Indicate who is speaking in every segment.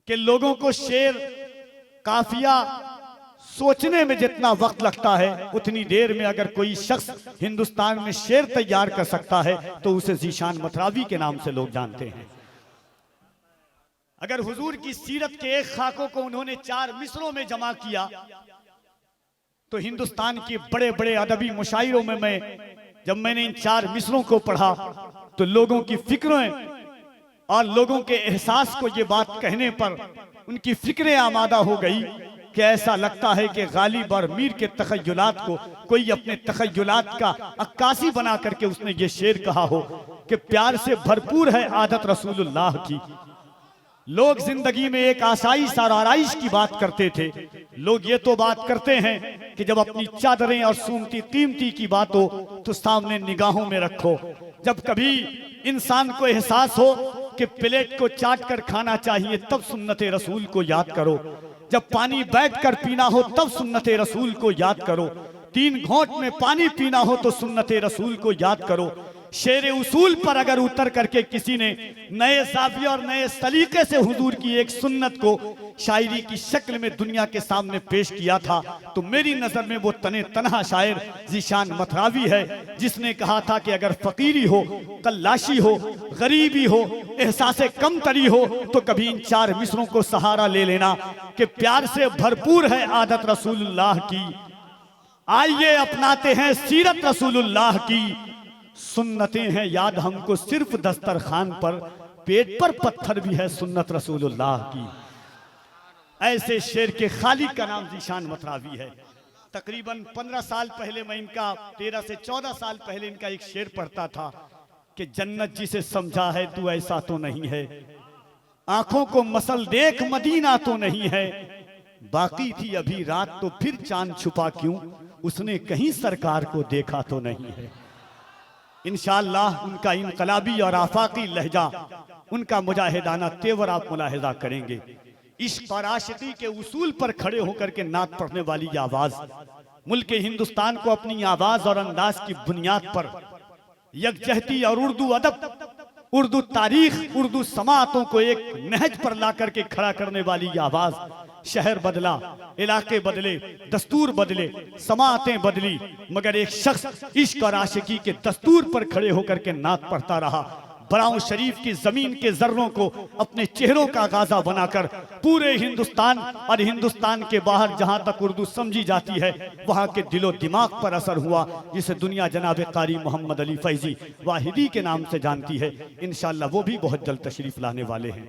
Speaker 1: कि लोगों को शेर काफिया सोचने में जितना वक्त लगता है उतनी देर में अगर कोई शख्स हिंदुस्तान में शेर तैयार कर सकता है तो उसे ज़ीशान मथरावी के नाम से लोग जानते हैं। अगर हुजूर की सीरत के एक खाकों को उन्होंने 4 मिसरों में जमा किया तो हिंदुस्तान के बड़े बड़े अदबी मुशायरों में जब मैंने इन 4 मिसरों को पढ़ा तो लोगों की फिक्रें और लोगों के एहसास को ये बात कहने पर उनकी फिक्रें आमादा हो गई कि ऐसा लगता है कि गालिब और मीर के तखय्युलात को कोई अपने तखय्युलात का अक्कासी बना करके उसने ये शेर कहा हो कि प्यार से भरपूर है आदत रसूलुल्लाह की। लोग जिंदगी में एक आसाइश और आराइश की बात करते थे, लोग ये तो बात करते हैं कि जब अपनी चादरें और सूमती कीमती की बात हो तो सामने निगाहों में रखो। जब कभी इंसान को एहसास हो कि प्लेट को चाट कर खाना चाहिए तब सुन्नते रसूल को याद करो। जब पानी बैठ कर पीना हो तब सुन्नते रसूल को याद करो। 3 घोंट में पानी पीना हो तो सुन्नते रसूल को याद करो। शेर उसूल पर अगर उतर करके किसी ने नए ज़ाविये और नए सलीके से हुजूर की एक सुन्नत को शायरी की शक्ल में दुनिया के सामने पेश किया था तो मेरी नज़र में वो तने तनहा शायर ज़ीशान मथरावी है, जिसने कहा था कि अगर फ़कीरी हो, कल्लाशी हो, गरीबी हो, एहसासे कमतरी हो तो कभी इन 4 मिसरों को सहारा ले लेना कि प्यार से भरपूर है आदत रसूलुल्लाह की। आइए अपनाते हैं सीरत रसूलुल्लाह की, सुन्नतें हैं याद हमको सिर्फ दस्तरखान पर, पेट पर पत्थर भी है सुन्नत रसूलुल्लाह की। ऐसे शेर के खालिक का नाम ज़ीशान मथरावी है। तकरीबन 15 साल पहले मैं इनका 13 से 14 साल पहले इनका एक शेर पढ़ता था कि जन्नत जिसे समझा है तू ऐसा तो नहीं है, आंखों को मसल देख मदीना तो नहीं है, बाकी थी अभी रात तो फिर चांद छुपा क्यों, उसने कहीं सरकार को देखा तो नहीं है। इंशाअल्लाह उनका इनकलाबी और आफाकी लहजा, उनका मुजाहिदाना तेवर आप मुलाहिजा करेंगे। इश्क और आशिकी के उसूल पर खड़े होकर के नात पढ़ने वाली ये आवाज मुल्क हिंदुस्तान को अपनी आवाज और अंदाज की बुनियाद पर यकजहती और उर्दू अदब, उर्दू तारीख, उर्दू समातों को एक नहज पर ला करके खड़ा करने वाली ये आवाज। शहर बदला, इलाके बदले, दस्तूर बदले, समातें बदली, मगर एक शख्स इश्क और आशिकी के दस्तूर पर खड़े होकर के नात पढ़ता रहा। बराऊं शरीफ की जमीन के जर्रों को अपने चेहरों का गाजा बनाकर पूरे हिंदुस्तान और हिंदुस्तान के बाहर जहां तक उर्दू समझी जाती है वहां के दिलो दिमाग पर असर हुआ, जिसे दुनिया जनाब कारी मोहम्मद अली फैजी वाहिदी के नाम से जानती है। इंशाअल्लाह वो भी बहुत जल्द तशरीफ लाने वाले हैं।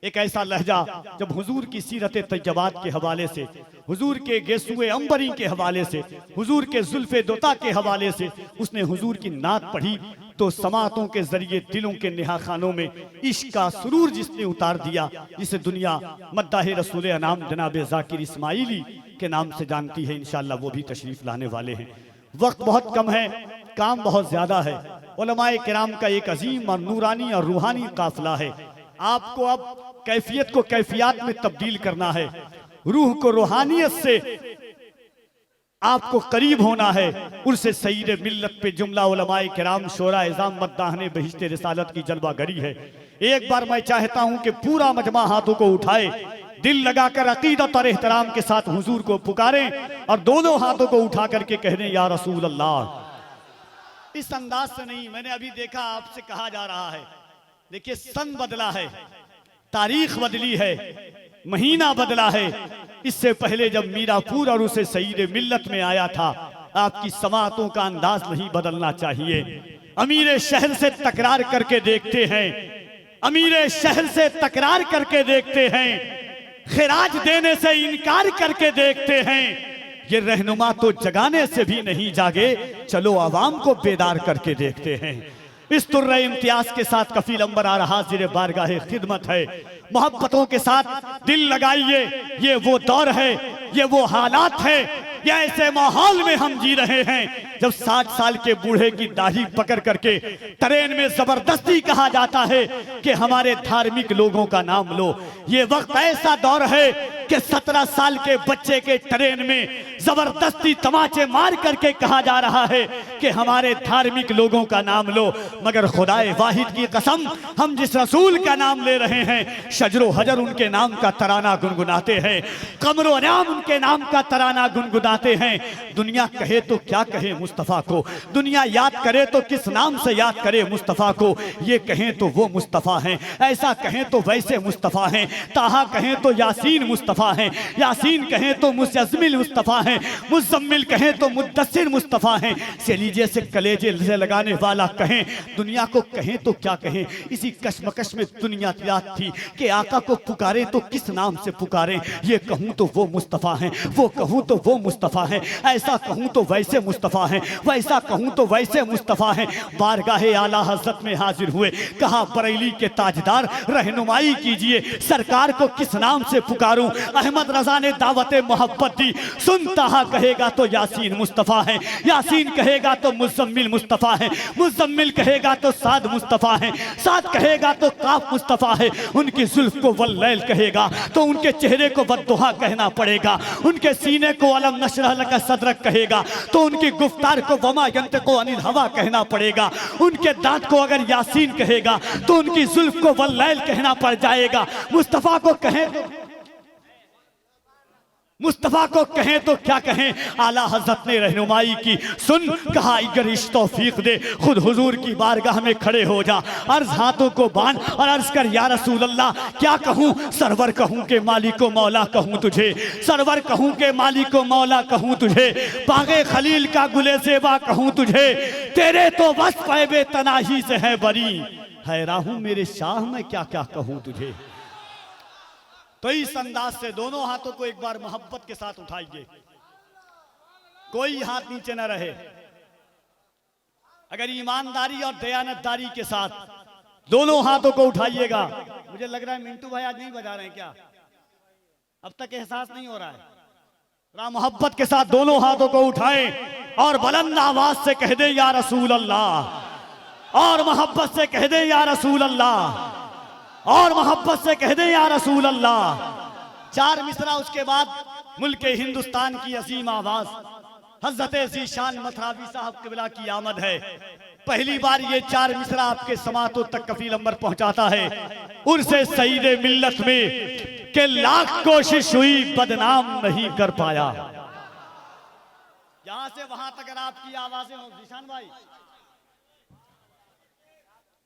Speaker 1: एक ऐसा लहजा जब हुजूर की सीरत तैयबात के हवाले से, हुजूर के गेसुए अंबरी के हवाले से, हुजूर के जुल्फे दोता के हवाले से उसने हुजूर की नात पढ़ी तो समातों के जरिए दिलों के निहा खानों में इश्क का सुरूर जिसने उतार दिया, जिसे दुनिया मद्दाह रसूल अनाम जनाब जाकिर इस्माइली के नाम से जानती है। इंशाअल्लाह वो भी तशरीफ लाने वाले हैं। वक्त बहुत कम है, काम बहुत ज्यादा है। उलमाए किराम का एक अजीम और नूरानी और रूहानी काफिला है। आपको अब कैफियत को कैफियत में तब्दील करना है, रूह को रूहानियत से आपको करीब होना है। उनसे सईद मिल्लत पे जुमला उलमाए किराम शोरा इज़ाम मद्दाहने बहिश्ते रिसालत की जलवागरी है। एक बार मैं चाहता हूं कि पूरा मजमा हाथों को उठाए, दिल लगाकर अकीदत और एहतराम के साथ हुजूर को पुकारें और दोनों हाथों को उठा करके कह दें या रसूल अल्लाह। इस अंदाज से नहीं, मैंने अभी देखा आपसे कहा जा रहा है, देखिए सन बदला है, तारीख बदली है, महीना बदला है। इससे पहले जब मीरापुर और उसे सईद मिल्लत में आया था, आपकी समातों का अंदाज नहीं बदलना चाहिए। अमीर शहर से तकरार करके देखते हैं, अमीर शहर से तकरार करके देखते हैं, खिराज देने से इनकार करके देखते हैं। ये रहनुमा तो जगाने से भी नहीं जागे, चलो आवाम को बेदार करके देखते हैं। इस तुर्रे इम्तियाज के साथ कफील अंबर आ रहा जिरे बारगाहे खिदमत है। मोहब्बतों के साथ दिल लगाइए, ये वो दौर है, ये वो हालात है, ये ऐसे माहौल में हम जी रहे हैं जब 60 साल के बूढ़े की दाढ़ी पकड़ करके ट्रेन में जबरदस्ती कहा जाता है कि हमारे धार्मिक लोगों का नाम लो। ये वक्त ऐसा दौर है कि 17 साल के बच्चे के ट्रेन में जबरदस्ती तमाचे मार करके कहा जा रहा है कि हमारे धार्मिक लोगों का नाम लो। मगर खुदाए वाहिद की कसम, हम जिस रसूल का नाम ले रहे हैं, शजरो हजर उनके नाम का तराना गुनगुनाते हैं, कमरो नाम उनके नाम का तराना गुनगुनाते हैं। दुनिया कहे तो क्या कहे मुस्तफ़ा को, दुनिया याद करे तो किस नाम से याद करे मुस्तफ़ा को। ये कहें तो वो मुस्तफ़ा हैं, ऐसा कहें तो वैसे मुस्तफ़ा हैं, ताहा कहें तो यासीन मुस्तफ़ा हैं, यासीन कहें तो मुज़म्मिल मुस्तफ़ा हैं, मुज़म्मिल कहें तो मुद्दस्सिर मुस्तफ़ा हैं। से लीजिए से कलेजे से लगाने वाला कहें, दुनिया को कहें तो क्या कहें। इसी कश्मकश में दुनिया याद थी कि आका को पुकारे तो किस नाम से पुकारें। ये कहूँ तो वो मुस्तफ़ा हैं, वो कहूँ तो वो मुस्तफ़ा हैं, ऐसा कहूँ तो वैसे मुस्तफ़ा हैं, वैसा कहूँ तो वैसे मुस्तफ़ा हैं। बारगाहे आला हज़रत में हाजिर हुए, कहा बरेली के ताजदार रहनुमाई कीजिए, सरकार को किस नाम से पुकारूं। अहमद रजा ने दावत मोहब्बत दी, सुनता कहेगा तो यासीन मुस्तफ़ा है, यासीन कहेगा तो मुज़म्मिल मुस्तफ़ा है, मुज़म्मिल कहेगा तो साद मुस्तफ़ा है, साद कहेगा तो काफ मुस्तफ़ा है। उनकी जुल्फ को वल्लैल कहेगा तो उनके चेहरे को वद्दुहा कहना पड़ेगा, उनके सीने को अलम नशरह लका सदरक कहेगा तो उनकी गुफ्तार को वमा यंतिक़ु अनिल हवा कहना पड़ेगा। उनके दांत को अगर यासीन कहेगा तो उनकी जुल्फ को वल्लैल कहना पड़ जाएगा। मुस्तफ़ा को कहें, मुस्तफ़ा को कहें तो क्या कहें। आला हज़रत ने रहनुमाई की, सुन कहा अगर इस तौफीक दे खुद हुजूर की बारगाह में खड़े हो जा, अर्ज हाथों को बांध और अर्ज कर या रसूल अल्लाह क्या कहूँ। सरवर कहूँ के मालिको मौला कहूँ तुझे, सरवर कहूँ के मालिको मौला कहूँ तुझे, बागे खलील का गुले सेवा कहूँ तुझे, तेरे तो बस पैबे तनाही से है बरी, हैरान हूँ मेरे शाह मैं क्या क्या कहूँ तुझे। तो इस अंदाज से दोनों हाथों को एक बार मोहब्बत के साथ उठाइए, कोई हाथ नीचे न रहे। अगर ईमानदारी और दयानतदारी के साथ दोनों हाथों को उठाइएगा। मुझे लग रहा है मिंटू भाई आज नहीं बजा रहे हैं क्या, अब तक एहसास नहीं हो रहा है। मोहब्बत के साथ दोनों हाथों को उठाएं और बुलंद आवाज से कह दे या रसूल अल्लाह, और मोहब्बत से कह दे या रसूल अल्लाह, और मोहब्बत से कह दे या रसूल अल्लाह। 4 मिसरा उसके बाद मुल्क हिंदुस्तान की अजीम आवाज हजरत ज़ीशान मथरावी साहब क़िबला की आमद है। पहली बार ये 4 मिसरा आपके समातों तक कफील अंबर पहुंचाता है। उर्से सईदे मिल्लत में के लाख कोशिश हुई बदनाम नहीं कर पाया। यहां से वहां तक अगर आपकी आवाजें हो ज़ीशान भाई,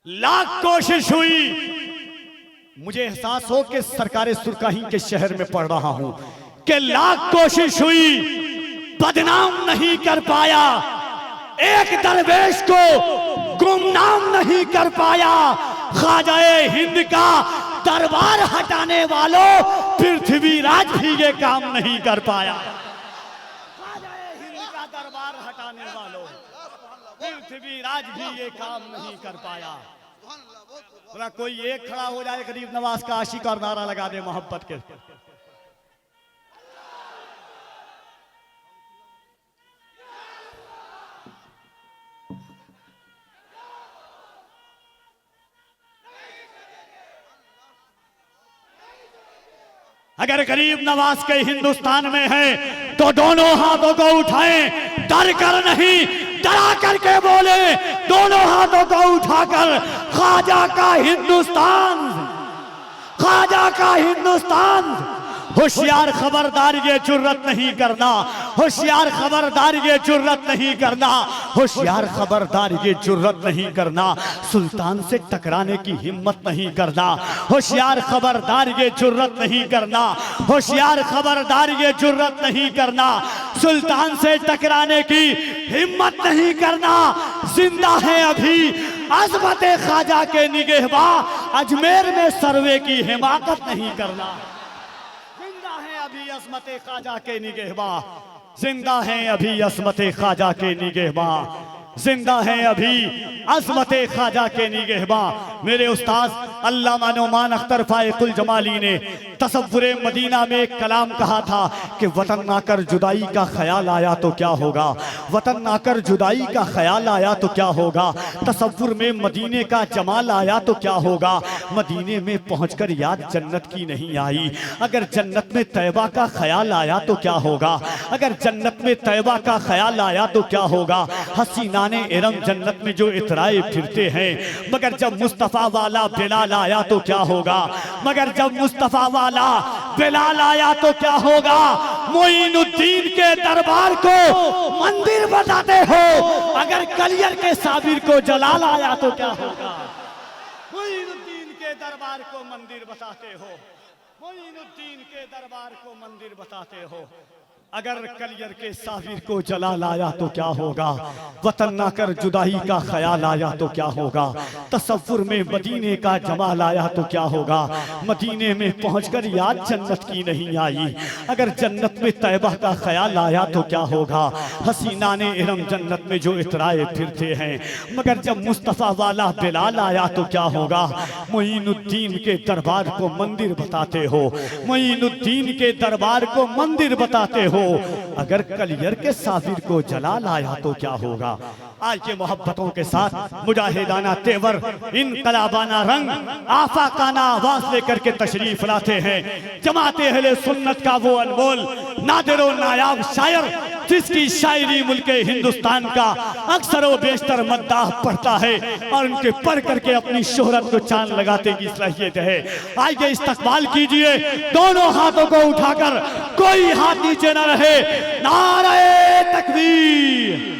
Speaker 1: लाख कोशिश हुई, मुझे एहसास हो कि सरकारे सुरकाही के शहर में पढ़ रहा हूं कि लाख कोशिश हुई बदनाम नहीं कर पाया, एक दरवेश को गुमनाम नहीं कर पाया। ख्वाजाए हिंद का दरबार हटाने वालों पृथ्वी राज भी ये काम नहीं कर पाया। ख्वाजाए हिंद का दरबार हटाने वालों पृथ्वी राज भी ये काम नहीं कर पाया। बोला कोई एक खड़ा हो जाए गरीब नवाज का आशिक और नारा लगा दे मोहब्बत के। अगर गरीब नवाज के हिंदुस्तान में है तो दोनों हाथों को उठाएं, डर कर नहीं डरा करके बोले, दोनों हाथों को उठाकर ख्वाजा का हिंदुस्तान, ख्वाजा का हिंदुस्तान। होशियार खबरदार ये जुर्रत नहीं करना, होशियार खबरदार ये जुर्रत नहीं करना, होशियार खबरदार ये जुर्रत नहीं करना, सुल्तान से टकराने की हिम्मत नहीं करना, होशियार खबरदार ये जुर्रत नहीं करना, होशियार खबरदार ये जुर्रत नहीं करना, सुल्तान से टकराने की हिम्मत नहीं करना। जिंदा है अभी अज़मत ख्वाजा के निगहबां, अजमेर में सर्वे की हिमाकत नहीं करना। अभी अज़मत ख्वाजा के निगहबां, जिंदा हैं अभी अज़मत ख्वाजा के निगहबां। जिंदा हैं अभी अज़मते ख्वाजा के निगहबां। मेरे उस्ताद अल्लामा नौमान अख्तर फाइकुल जमाली ने तसव्वुरे मदीना में एक कलाम कहा था कि वतन आकर जुदाई का ख्याल आया तो क्या होगा, वतन आकर जुदाई का ख्याल आया तो क्या होगा, तसव्वुर में मदीने का जमाल आया तो क्या होगा, मदीने में पहुंचकर याद जन्नत की नहीं आई। अगर जन्नत में तैबा का ख्याल आया तो क्या होगा, अगर जन्नत में तैबा का ख्याल आया तो क्या होगा। हसीनाने इरम जन्नत में जो इतराए फिरते हैं, मगर जब मुस्तफ़ा वाला बिलाल आया तो क्या होगा, मगर जब मुस्तफ़ा वाला बिलाल आया तो क्या होगा। मोइनुद्दीन के दरबार को मंदिर बताते हो, अगर कलियर के साबिर को जलाल आया तो क्या होगा। मोइनुद्दीन के दरबार को मंदिर बताते हो, मोइनुद्दीन के दरबार को मंदिर बताते हो, अगर कलियर के साबिर को जलाल आया तो क्या होगा। वतन ना कर जुदाई का ख्याल आया तो क्या होगा, तसव्वुर में मदीने का जमाल आया तो क्या होगा, मदीने में पहुंचकर याद जन्नत की नहीं आई। अगर जन्नत में तैबा का ख्याल आया तो क्या होगा। हसीनाने इरम जन्नत में जो इतराए फिरते हैं, मगर जब मुस्तफ़ा वाला बिलाल आया तो क्या होगा। मोइनुद्दीन के दरबार को मंदिर बताते हो, मोइनुद्दीन के दरबार को मंदिर बताते हो, अगर कलियर के साबिर को जलाल आया तो क्या होगा। आज के मोहब्बतों के साथ मुजाहिदाना तेवर, इनकलाबाना रंग, आफाकाना आवाज लेकर के तशरीफ लाते हैं जमाते अहले सुन्नत का वो अनमोल नादिरो नायाब शायर, जिसकी शायरी मुल्के हिंदुस्तान का अक्सर व बेशतर मद्दाह पढ़ता है और उनके पढ़ करके अपनी शोहरत को चांद लगाते की सलाहियत है। आइए इस्तकबाल कीजिए दोनों हाथों को उठाकर, कोई हाथ नीचे न रहे। नारे तकबीर,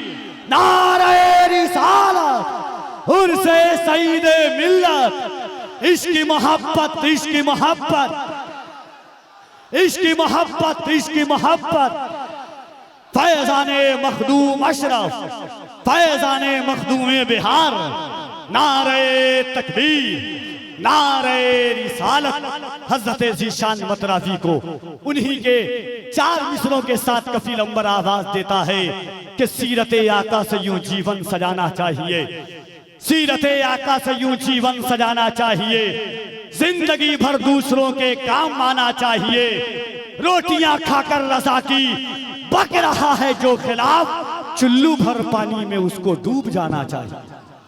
Speaker 1: नारे रिसालत, उर्से सईदे मिल्लत, इश्की मोहब्बत, इश्की मोहब्बत, इश्की मोहब्बत, इश्की मोहब्बत। फैजाने मखदूम अशरफ, फैजाने मखदूम बिहार, नारे तकबीर, नारे रिसालत। हजरत ज़ीशान मतराफी को उन्हीं के 4 मिसरों के साथ कफील अंबर आवाज देता है कि सीरते आका से यूं जीवन सजाना चाहिए, सीरते आका से यूं जीवन सजाना चाहिए, जिंदगी भर दूसरों के काम आना चाहिए। रोटियां खाकर रज़ा की बक रहा है जो खिलाफ, चुल्लू भर पानी में उसको डूब जाना चाहिए।